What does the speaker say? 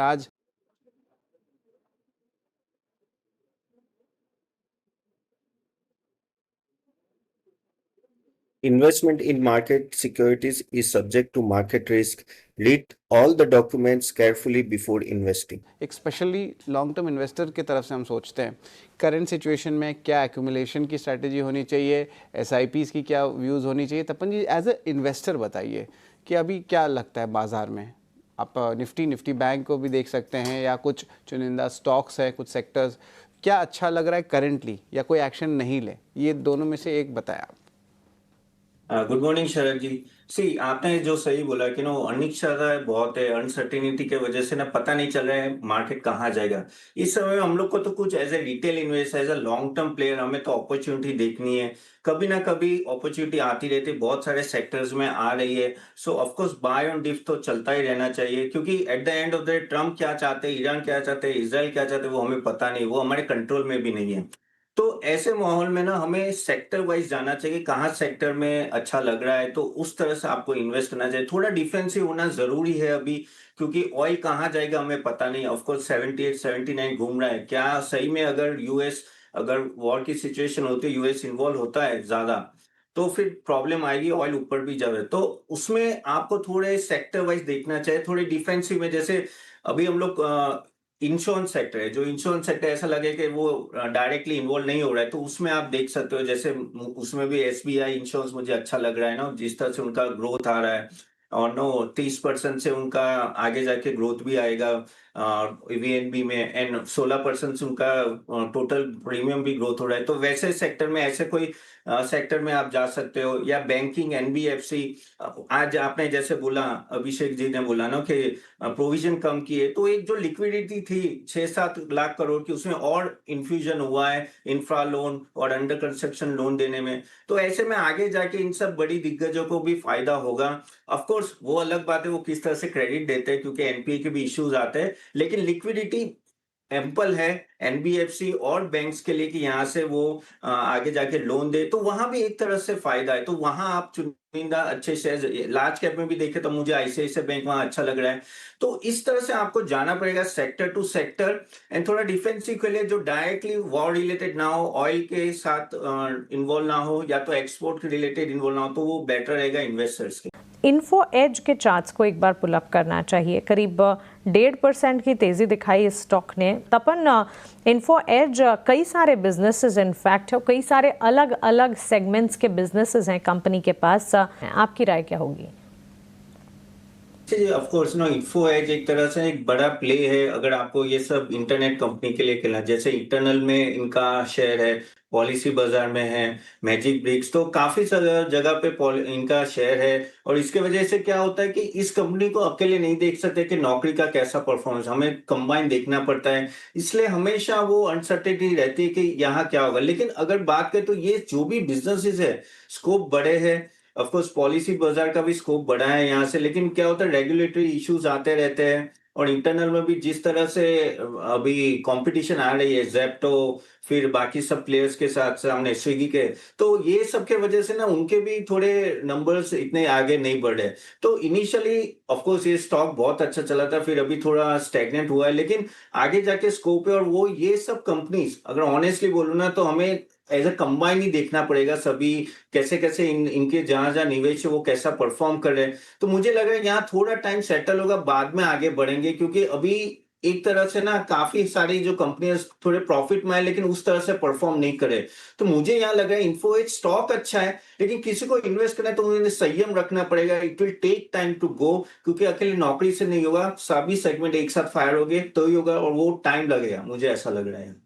आज Investment in market securities is subject to market risk. Read all the documents carefully before investing. एक specially long term investor की तरफ से हम सोचते हैं करंट सिचुएशन में क्या एक्यूमुलेशन की स्ट्रैटेजी होनी चाहिए, एसआईपीज़ की क्या व्यूज़ होनी चाहिए। तपन जी एज अ इन्वेस्टर बताइए कि अभी क्या लगता है बाज़ार में। आप निफ्टी बैंक को भी देख सकते हैं या कुछ चुनिंदा स्टॉक्स है, कुछ सेक्टर्स, क्या अच्छा लग रहा है करेंटली या कोई एक्शन नहीं ले, ये दोनों में से एक बताया आप। गुड मॉर्निंग शरद जी। सी आपने जो सही बोला कि नो अनिश्चितता बहुत है, अनसर्टेनिटी के वजह से ना पता नहीं चल रहा है मार्केट कहाँ जाएगा। इस समय हम लोग को तो कुछ as a retail investor, as a long term player हमें तो अपॉर्चुनिटी देखनी है। कभी ना कभी अपॉर्चुनिटी आती रहती है, बहुत सारे सेक्टर्स में आ रही है। So of course buy on dip तो चलता ही रहना चाहिए, क्योंकि at the end of the day Trump क्या चाहते हैं, ईरान क्या चाहते हैं, इसराइल क्या चाहते हैं, वो हमें पता नहीं, वो हमारे कंट्रोल में भी नहीं है। तो ऐसे माहौल में ना हमें सेक्टर वाइज जाना चाहिए, कहाँ सेक्टर में अच्छा लग रहा है तो उस तरह से आपको इन्वेस्ट करना चाहिए। थोड़ा डिफेंसिव होना जरूरी है अभी, क्योंकि ऑयल कहाँ जाएगा हमें पता नहीं। ऑफ कोर्स 78 79 घूम रहा है, क्या सही में अगर यूएस, अगर वॉर की सिचुएशन होती है, यूएस इन्वॉल्व होता है ज्यादा, तो फिर प्रॉब्लम आएगी, ऑयल ऊपर भी जाए। तो उसमें आपको थोड़े सेक्टर वाइज देखना चाहिए, थोड़े डिफेंसिव में। जैसे अभी हम लोग इंश्योरेंस सेक्टर है, जो इंश्योरेंस सेक्टर ऐसा लगे कि वो डायरेक्टली इन्वॉल्व नहीं हो रहा है, तो उसमें आप देख सकते हो। जैसे उसमें भी एसबीआई इंश्योरेंस मुझे अच्छा लग रहा है ना, जिस तरह से उनका ग्रोथ आ रहा है। और नो 30% से उनका आगे जाके ग्रोथ भी आएगा वीएनबी में, एंड 16% से उनका टोटल प्रीमियम भी ग्रोथ हो रहा है। तो वैसे सेक्टर में, ऐसे कोई सेक्टर में आप जा सकते हो। या बैंकिंग, एनबीएफसी। आज आपने जैसे बोला, अभिषेक जी ने बोला ना कि प्रोविजन कम की है, तो एक जो लिक्विडिटी थी 6-7 लाख करोड़ की, उसमें और इन्फ्यूजन हुआ है इंफ्रा लोन और अंडर कंस्ट्रक्शन लोन देने में। तो ऐसे में आगे जाके इन सब बड़ी दिग्गजों को भी फायदा होगा। ऑफ कोर्स वो अलग बात है वो किस तरह से क्रेडिट देते हैं, क्योंकि एनपीए के भी इश्यूज आते हैं, लेकिन लिक्विडिटी एम्पल है एनबीएफसी और बैंक्स के लिए कि यहाँ से वो आगे जाके लोन दे, तो वहां भी एक तरह से फायदा है। तो वहां आप चुनिंदा अच्छे शेयर, लार्ज कैप में भी देखे तो मुझे आईसीआईसीआई बैंक वहां अच्छा लग रहा है। तो इस तरह से आपको जाना पड़ेगा सेक्टर टू सेक्टर, एंड थोड़ा डिफेंसिव के लिए जो डायरेक्टली वॉर रिलेटेड ना हो, ऑयल के साथ इन्वॉल्व ना हो, या तो एक्सपोर्ट के रिलेटेड इन्वॉल्व ना हो, तो वो बेटर रहेगा इन्वेस्टर्स के। इन्फो एज के चार्ट्स को एक बार पुल अप करना चाहिए। करीब 1.5% की तेजी दिखाई इस स्टॉक ने। तपन, इन्फो एज कई सारे बिजनेसेस इनफैक्ट है, कई सारे अलग अलग सेगमेंट्स के बिजनेसेस हैं कंपनी के पास। आपकी राय क्या होगी? Of course no, info as एक तरह से एक बड़ा प्ले है। अगर आपको ये सब इंटरनेट कंपनी के लिए खेलना, जैसे इंटरनल में इनका शेयर है, पॉलिसी बाजार में है, मैजिक ब्रिक्स, तो काफी सारी जगह पे इनका शेयर है। और इसके वजह से क्या होता है कि इस कंपनी को अकेले नहीं देख सकते कि नौकरी का कैसा परफॉर्मेंस, हमें कंबाइन देखना पड़ता है। इसलिए हमेशा वो अनसर्टेनिटी रहती है कि यहाँ क्या होगा। लेकिन अगर बात करें तो ये जो भी बिजनेसेस है, स्कोप बड़े हैं। ऑफ कोर्स पॉलिसी बाजार का भी स्कोप बढ़ा है यहाँ से, लेकिन क्या होता है रेगुलेटरी इश्यूज आते रहते हैं। और इंटरनल में भी जिस तरह से अभी कंपटीशन आ रही है, जेप्टो, फिर बाकी सब प्लेयर्स के साथ सामने स्विगी के, तो ये सब के वजह से ना उनके भी थोड़े नंबर्स इतने आगे नहीं बढ़ रहे। तो इनिशियली ऑफ कोर्स ये स्टॉक बहुत अच्छा चला था, फिर अभी थोड़ा स्टैग्नेंट हुआ है, लेकिन आगे जाके स्कोप है। और वो ये सब कंपनीज अगर ऑनेस्टली बोलूँ ना, तो हमें एज अ कंबाइन ही देखना पड़ेगा सभी, कैसे कैसे इनके जहां जहां निवेश है वो कैसा परफॉर्म कर रहे हैं। तो मुझे लग रहा है यहाँ थोड़ा टाइम सेटल होगा, बाद में आगे बढ़ेंगे, क्योंकि अभी एक तरह से ना काफी सारी जो कंपनियां थोड़े प्रॉफिट में है, लेकिन उस तरह से परफॉर्म नहीं करे। तो मुझे यहाँ लग रहा है इन्फो एज स्टॉक अच्छा है, लेकिन किसी को इन्वेस्ट करना है तो मुझे संयम रखना पड़ेगा। It will take time to go, क्योंकि अकेले नौकरी से नहीं होगा, सभी सेगमेंट एक साथ फायर हो गए तो ही होगा, और वो टाइम लगेगा, मुझे ऐसा लग रहा है।